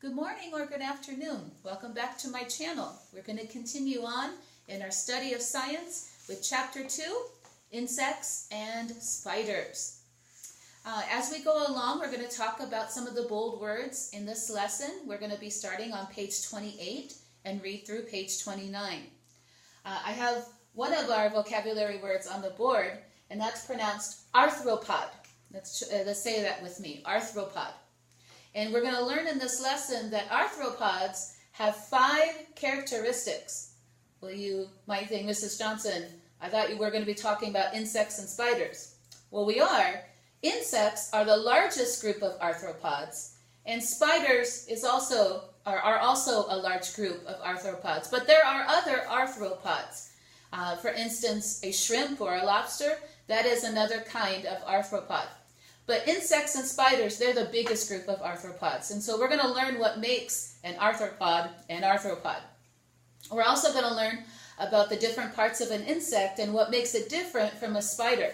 Good morning or good afternoon. Welcome back to my channel. We're going to continue on in our study of science with Chapter 2, Insects and Spiders. As we go along, we're going to talk about some of the bold words in this lesson. We're going to be starting on page 28 and read through page 29. I have one of our vocabulary words on the board, and that's pronounced arthropod. Let's say that with me, arthropod. And we're going to learn in this lesson that arthropods have 5 characteristics. Well, you might think, Mrs. Johnson, I thought you were going to be talking about insects and spiders. Well, we are. Insects are the largest group of arthropods, and spiders are also a large group of arthropods. But there are other arthropods. For instance, a shrimp or a lobster, that is another kind of arthropod. But insects and spiders, they're the biggest group of arthropods. And so we're going to learn what makes an arthropod an arthropod. We're also going to learn about the different parts of an insect and what makes it different from a spider.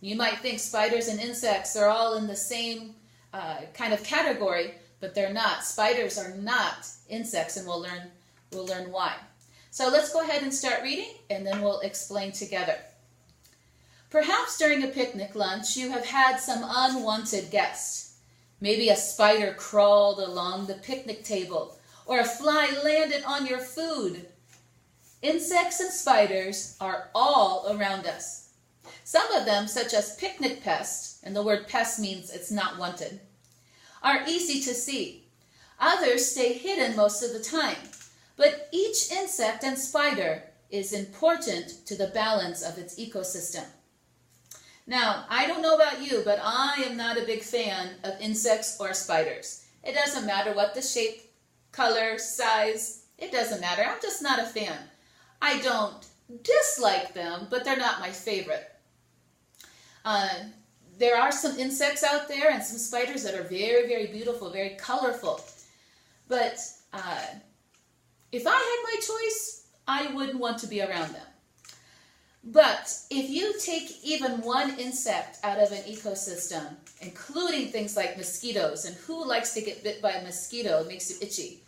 You might think spiders and insects are all in the same kind of category, but they're not. Spiders are not insects, and we'll learn why. So let's go ahead and start reading, and then we'll explain together. Perhaps during a picnic lunch, you have had some unwanted guest. Maybe a spider crawled along the picnic table, or a fly landed on your food. Insects and spiders are all around us. Some of them, such as picnic pests, and the word pest means it's not wanted, are easy to see. Others stay hidden most of the time, but each insect and spider is important to the balance of its ecosystem. Now, I don't know about you, but I am not a big fan of insects or spiders. It doesn't matter what the shape, color, size, it doesn't matter. I'm just not a fan. I don't dislike them, but they're not my favorite. There are some insects out there and some spiders that are very, very beautiful, very colorful. But if I had my choice, I wouldn't want to be around them. But if you take even one insect out of an ecosystem, including things like mosquitoes, and who likes to get bit by a mosquito? It makes you itchy.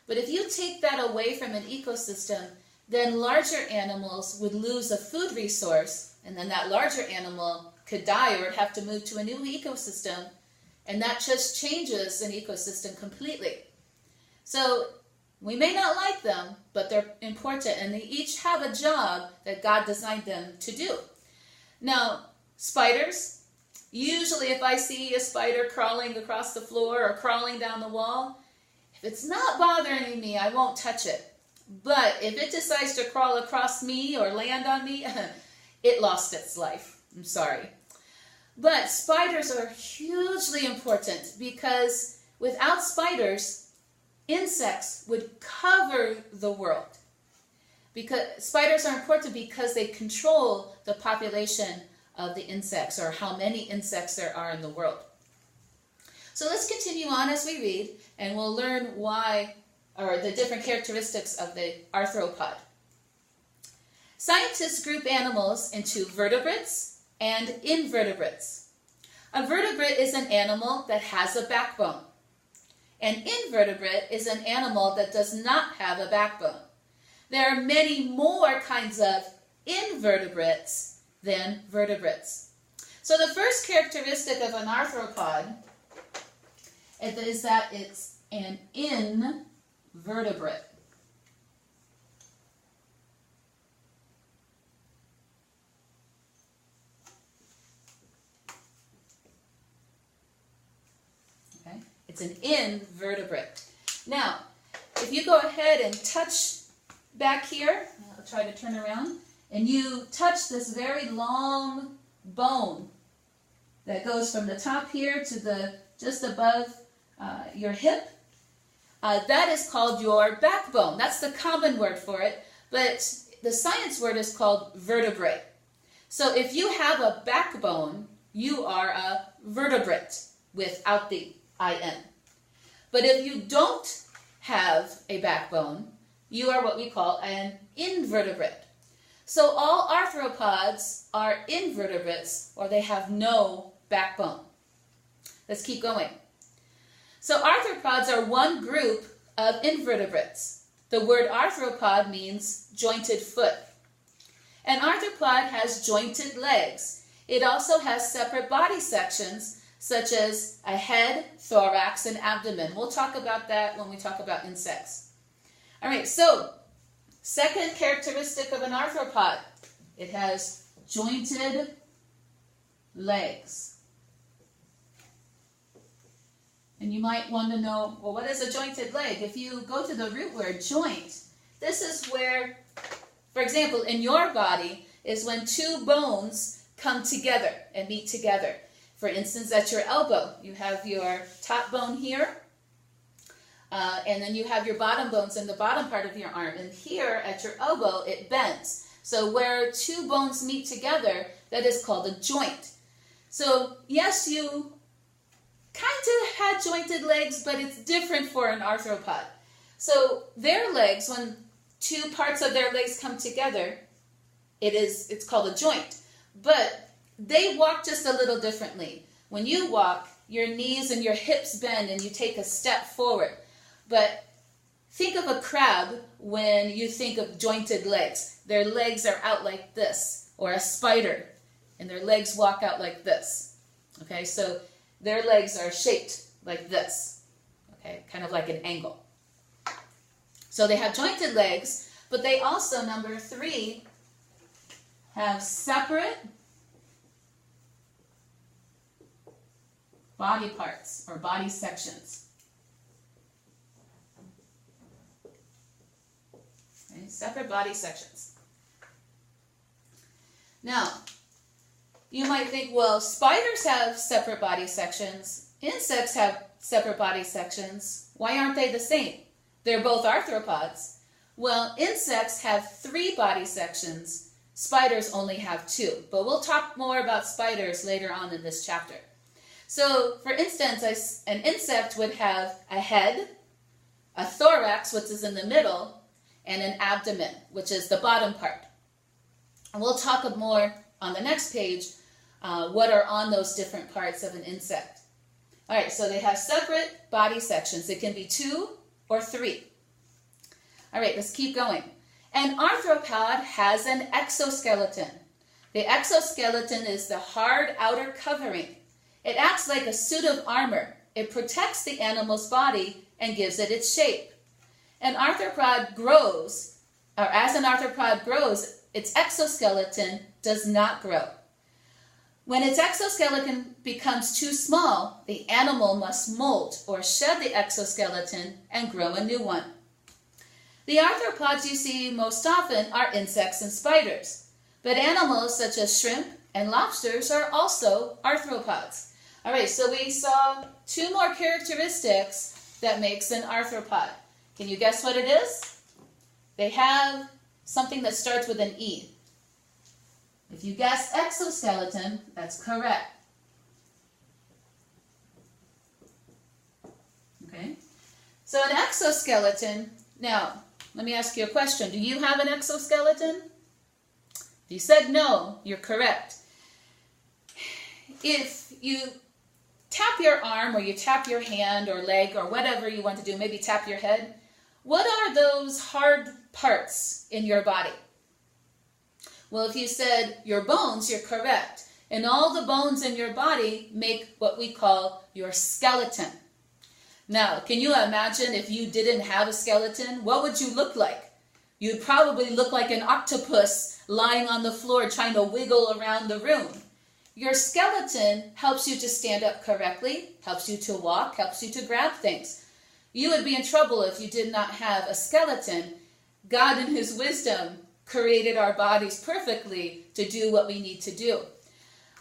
But if you take that away from an ecosystem, then larger animals would lose a food resource, and then that larger animal could die or have to move to a new ecosystem, and that just changes an ecosystem completely. So we may not like them, but they're important, and they each have a job that God designed them to do. Now, spiders, usually if I see a spider crawling across the floor or crawling down the wall, if it's not bothering me, I won't touch it. But if it decides to crawl across me or land on me, it lost its life. I'm sorry. But spiders are hugely important because without spiders, insects would cover the world. Because spiders are important because they control the population of the insects, or how many insects there are in the world. So let's continue on as we read, and we'll learn why, or the different characteristics of the arthropod. Scientists group animals into vertebrates and invertebrates. A vertebrate is an animal that has a backbone. An invertebrate is an animal that does not have a backbone. There are many more kinds of invertebrates than vertebrates. So the first characteristic of an arthropod is that it's an invertebrate. It's an invertebrate. Now, if you go ahead and touch back here, I'll try to turn around, and you touch this very long bone that goes from the top here to just above your hip, that is called your backbone. That's the common word for it, but the science word is called vertebrae. So if you have a backbone, you are a vertebrate without the IN. But if you don't have a backbone, you are what we call an invertebrate. So all arthropods are invertebrates, or they have no backbone. Let's keep going. So arthropods are one group of invertebrates. The word arthropod means jointed foot. An arthropod has jointed legs. It also has separate body sections such as a head, thorax, and abdomen. We'll talk about that when we talk about insects. All right, so second characteristic of an arthropod, it has jointed legs. And you might want to know, well, what is a jointed leg? If you go to the root word, joint, this is where, for example, in your body is when two bones come together and meet together. For instance, at your elbow, you have your top bone here, and then you have your bottom bones in the bottom part of your arm. And here at your elbow, it bends. So where two bones meet together, that is called a joint. So yes, you kind of had jointed legs, but it's different for an arthropod. So their legs, when two parts of their legs come together, it's called a joint. But they walk just a little differently. When you walk, your knees and your hips bend and you take a step forward. But think of a crab when you think of jointed legs. Their legs are out like this, or a spider, and their legs walk out like this. Okay, so their legs are shaped like this, okay, kind of like an angle. So they have jointed legs, but they also, number 3, have separate body parts or body sections. Okay, separate body sections. Now, you might think, well, spiders have separate body sections. Insects have separate body sections. Why aren't they the same? They're both arthropods. Well, insects have 3 body sections. Spiders only have 2. But we'll talk more about spiders later on in this chapter. So, for instance, an insect would have a head, a thorax, which is in the middle, and an abdomen, which is the bottom part. And we'll talk more on the next page what are on those different parts of an insect. All right, so they have separate body sections. It can be 2 or 3. All right, let's keep going. An arthropod has an exoskeleton. The exoskeleton is the hard outer covering. It acts like a suit of armor. It protects the animal's body and gives it its shape. An arthropod grows, or as an arthropod grows, its exoskeleton does not grow. When its exoskeleton becomes too small, the animal must molt or shed the exoskeleton and grow a new one. The arthropods you see most often are insects and spiders, but animals such as shrimp and lobsters are also arthropods. All right, so we saw 2 more characteristics that makes an arthropod. Can you guess what it is? They have something that starts with an E. If you guess exoskeleton, that's correct. Okay, so an exoskeleton, now let me ask you a question. Do you have an exoskeleton? If you said no, you're correct. If you tap your arm or you tap your hand or leg or whatever you want to do, maybe tap your head, what are those hard parts in your body? Well, if you said your bones, you're correct. And all the bones in your body make what we call your skeleton. Now, can you imagine if you didn't have a skeleton? What would you look like? You'd probably look like an octopus lying on the floor trying to wiggle around the room. Your skeleton helps you to stand up correctly, helps you to walk, helps you to grab things. You would be in trouble if you did not have a skeleton. God in His wisdom created our bodies perfectly to do what we need to do.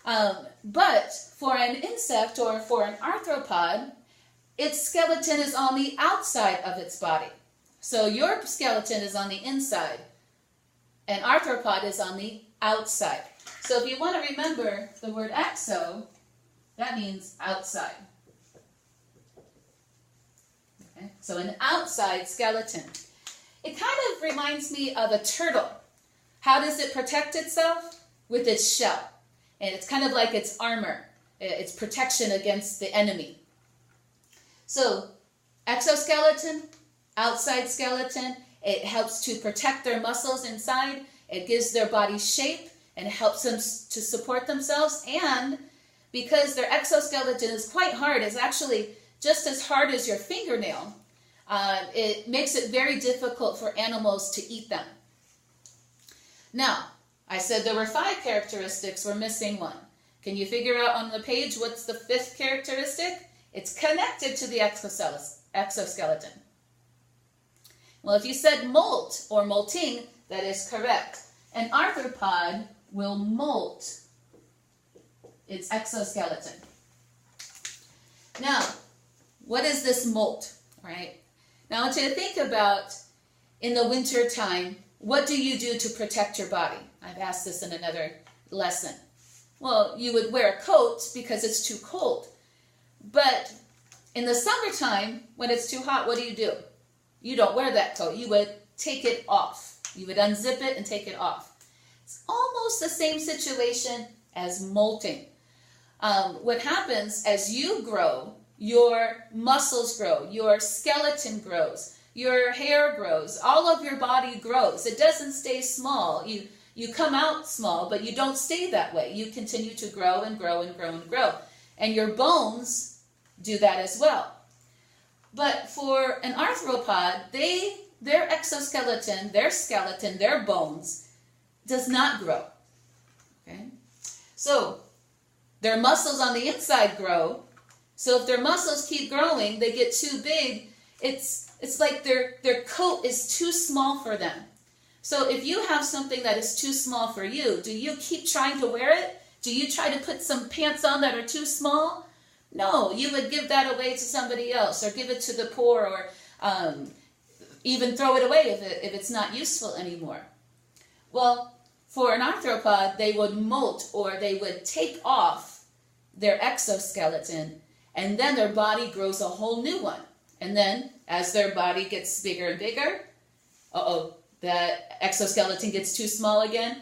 But for an insect or for an arthropod, its skeleton is on the outside of its body. So your skeleton is on the inside. An arthropod is on the outside. So if you want to remember the word exo, that means outside. Okay? So an outside skeleton. It kind of reminds me of a turtle. How does it protect itself? With its shell. And it's kind of like its armor, its protection against the enemy. So exoskeleton, outside skeleton, it helps to protect their muscles inside. It gives their body shape and helps them to support themselves. And because their exoskeleton is quite hard, it's actually just as hard as your fingernail, it makes it very difficult for animals to eat them. Now, I said there were 5 characteristics. We're missing one. Can you figure out on the page what's the 5th characteristic? It's connected to the exoskeleton. Well, if you said molt or molting, that is correct. An arthropod will molt its exoskeleton. Now, what is this molt, right? Now, I want you to think about in the winter time, what do you do to protect your body? I've asked this in another lesson. Well, you would wear a coat because it's too cold. But in the summertime, when it's too hot, what do? You don't wear that coat. You would take it off. You would unzip it and take it off. It's almost the same situation as molting. What happens as you grow, your muscles grow, your skeleton grows, your hair grows, all of your body grows. It doesn't stay small. You come out small, but you don't stay that way. You continue to grow and grow and grow and grow. And your bones do that as well. But for an arthropod, their exoskeleton, their skeleton, their bones does not grow. Okay? So their muscles on the inside grow. So if their muscles keep growing, they get too big. It's like their coat is too small for them. So if you have something that is too small for you, do you keep trying to wear it? Do you try to put some pants on that are too small? No, you would give that away to somebody else or give it to the poor or even throw it away if it's not useful anymore. Well, for an arthropod, they would molt or they would take off their exoskeleton and then their body grows a whole new one. And then as their body gets bigger and bigger, the exoskeleton gets too small again,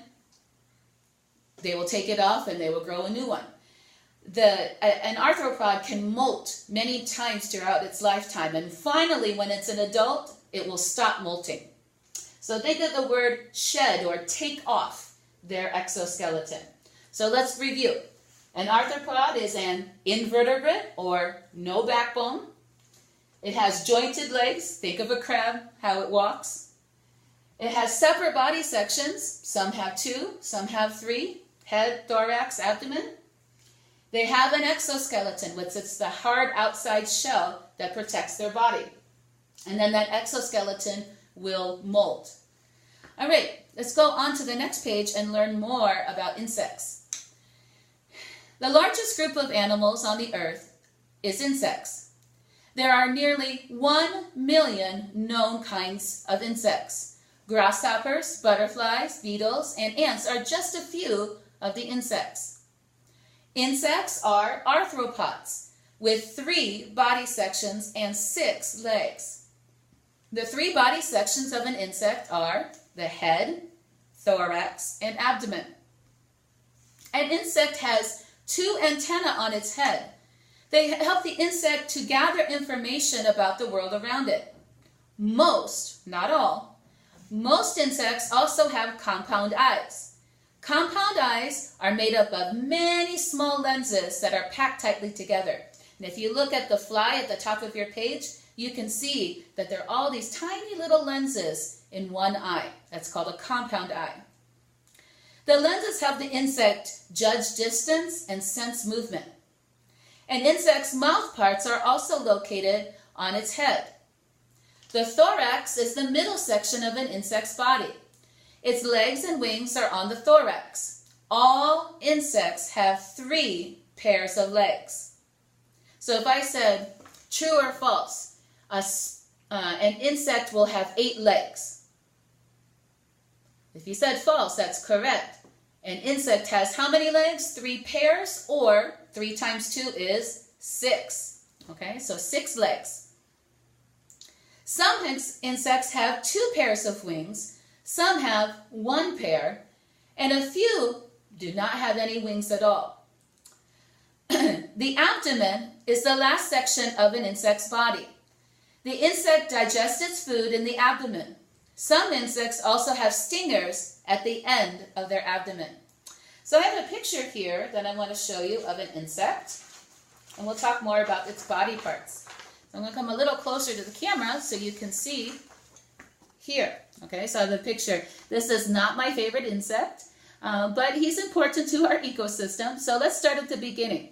they will take it off and they will grow a new one. An arthropod can molt many times throughout its lifetime, and finally when it's an adult, it will stop molting. So think of the word shed or take off their exoskeleton. So let's review. An arthropod is an invertebrate or no backbone. It has jointed legs. Think of a crab, how it walks. It has separate body sections. Some have 2, some have 3. Head, thorax, abdomen. They have an exoskeleton, which is the hard outside shell that protects their body. And then that exoskeleton will molt. All right, let's go on to the next page and learn more about insects. The largest group of animals on the earth is insects. There are nearly 1 million known kinds of insects. Grasshoppers, butterflies, beetles, and ants are just a few of the insects. Insects are arthropods with 3 body sections and 6 legs. The 3 body sections of an insect are the head, thorax, and abdomen. An insect has 2 antennae on its head. They help the insect to gather information about the world around it. Most, not all, most insects also have compound eyes. Compound eyes are made up of many small lenses that are packed tightly together. And if you look at the fly at the top of your page, you can see that there are all these tiny little lenses in one eye. That's called a compound eye. The lenses help the insect judge distance and sense movement. An insect's mouth parts are also located on its head. The thorax is the middle section of an insect's body. Its legs and wings are on the thorax. All insects have 3 pairs of legs. So if I said true or false, an insect will have 8 legs. If you said false, that's correct. An insect has how many legs? 3 pairs, or 3 times 2 is 6. Okay, so 6 legs. Some insects have 2 pairs of wings. Some have 1 pair, and a few do not have any wings at all. the abdomen is the last section of an insect's body. The insect digests its food in the abdomen. Some insects also have stingers at the end of their abdomen. So I have a picture here that I want to show you of an insect, and we'll talk more about its body parts. So I'm going to come a little closer to the camera so you can see here. Okay, so I have a picture. This is not my favorite insect, but he's important to our ecosystem. So let's start at the beginning.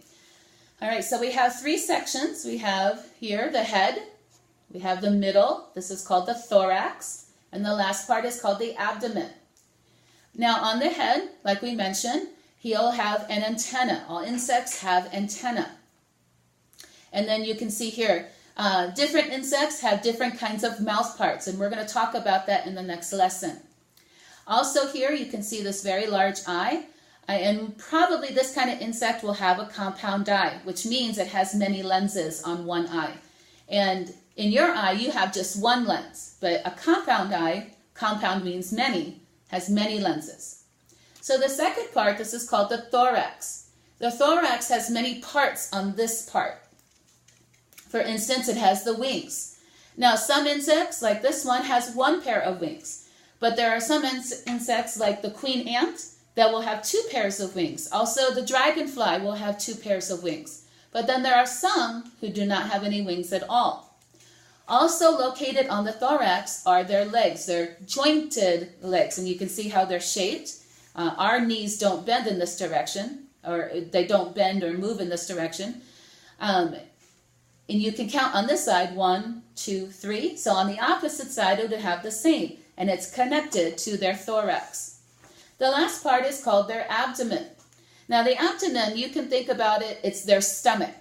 All right, so we have three sections. We have here the head. We have the middle. This is called the thorax. And the last part is called the abdomen. Now on the head, like we mentioned, he'll have an antenna. All insects have antenna. And then you can see here, different insects have different kinds of mouth parts, and we're going to talk about that in the next lesson. Also here you can see this very large eye, and probably this kind of insect will have a compound eye, which means it has many lenses on one eye. And in your eye you have just one lens, but a compound eye, compound means many, has many lenses. So the second part, this is called the thorax. The thorax has many parts on this part. For instance, it has the wings. Now some insects, like this one, has one pair of wings. But there are some insects, like the queen ant, that will have two pairs of wings. Also, the dragonfly will have two pairs of wings. But then there are some who do not have any wings at all. Also located on the thorax are their legs. They're jointed legs, and you can see how they're shaped. Our knees don't bend in this direction, or they don't bend or move in this direction. And you can count on this side, 1, 2, 3. So on the opposite side, it would have the same, and it's connected to their thorax. The last part is called their abdomen. Now the abdomen, you can think about it, it's their stomach.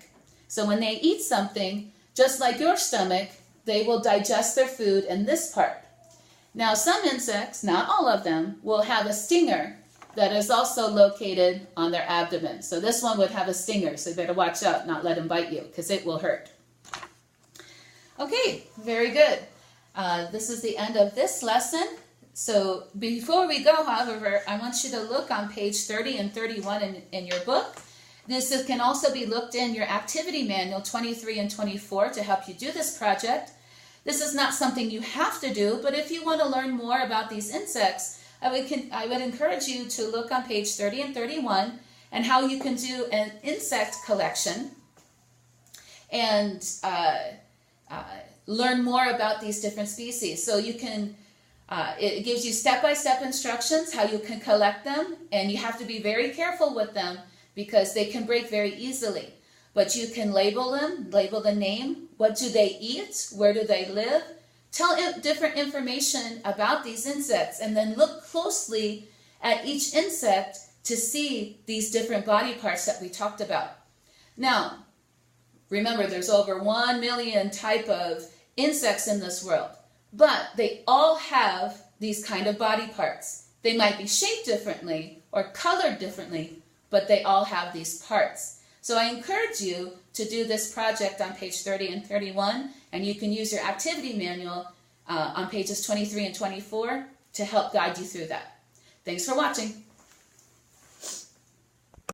So when they eat something, just like your stomach, they will digest their food in this part. Now some insects, not all of them, will have a stinger that is also located on their abdomen. So this one would have a stinger, so you better watch out, not let him bite you, because it will hurt. Okay, very good. This is the end of this lesson. So before we go, however, I want you to look on page 30 and 31 in your book. This can also be looked in your activity manual 23 and 24 to help you do this project. This is not something you have to do, but if you want to learn more about these insects, I would encourage you to look on page 30 and 31 and how you can do an insect collection and learn more about these different species. So you can, it gives you step-by-step instructions how you can collect them, and you have to be very careful with them because they can break very easily. But you can label them, label the name, what do they eat, where do they live, tell different information about these insects, and then look closely at each insect to see these different body parts that we talked about. Now, remember, there's over 1 million type of insects in this world, but they all have these kind of body parts. They might be shaped differently or colored differently, but they all have these parts. So I encourage you to do this project on page 30 and 31, and you can use your activity manual on pages 23 and 24 to help guide you through that. Thanks for watching.